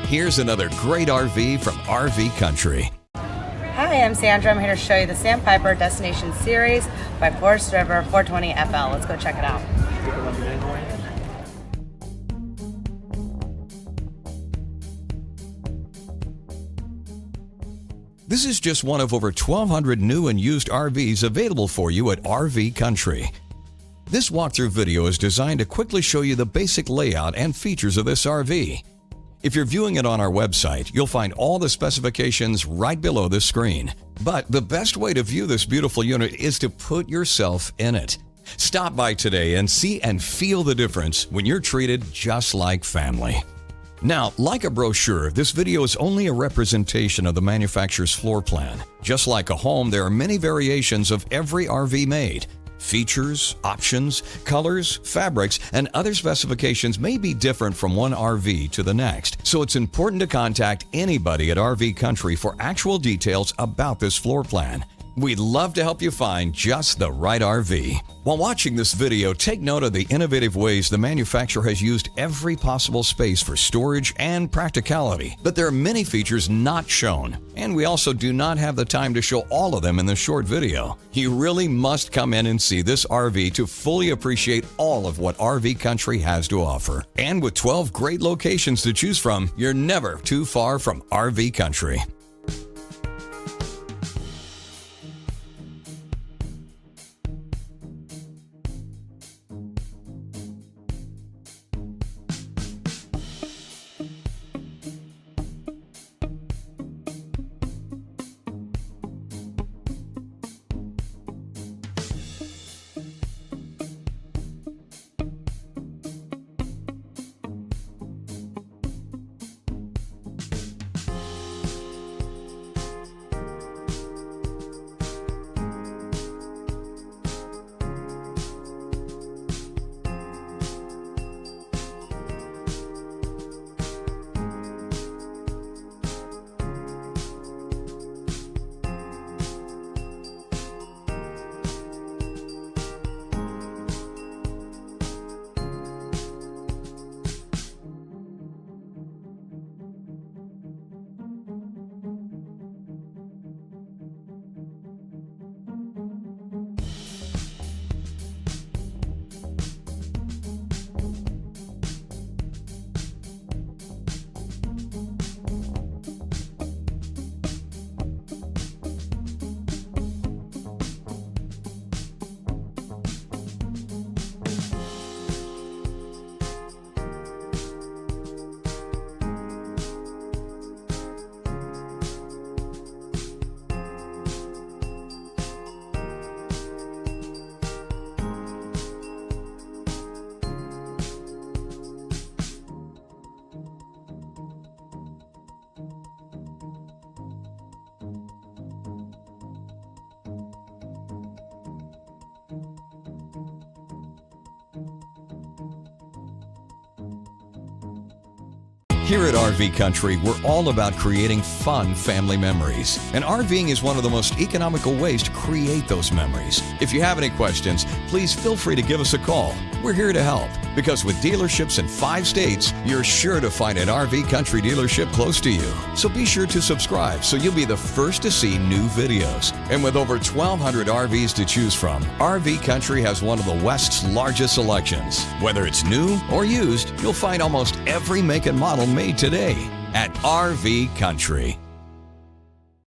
Here's another great RV from RV Country. Hi, I'm Sandra. I'm here to show you the Sandpiper Destination Series by Forest River 420FL. Let's go check it out. This is just one of over 1,200 new and used RVs available for you at RV Country. This walkthrough video is designed to quickly show you the basic layout and features of this RV. If you're viewing it on our website, you'll find all the specifications right below the screen. But the best way to view this beautiful unit is to put yourself in it. Stop by today and see and feel the difference when you're treated just like family. Now, like a brochure, this video is only a representation of the manufacturer's floor plan. Just like a home, there are many variations of every RV made. Features, options, colors, fabrics, and other specifications may be different from one RV to the next, so it's important to contact anybody at RV Country for actual details about this floor plan. We'd love to help you find just the right RV. While watching this video, take note of the innovative ways the manufacturer has used every possible space for storage and practicality, but there are many features not shown, and we also do not have the time to show all of them in this short video. You really must come in and see this RV to fully appreciate all of what RV Country has to offer. And with 12 great locations to choose from, you're never too far from RV Country. Here at RV Country, we're all about creating fun family memories. And RVing is one of the most economical ways to create those memories. If you have any questions, please feel free to give us a call. We're here to help, because with dealerships in 5 states, you're sure to find an RV Country dealership close to you. So be sure to subscribe so you'll be the first to see new videos. And with over 1,200 RVs to choose from, RV Country has one of the West's largest selections. Whether it's new or used, you'll find almost every make and model made today at RV Country.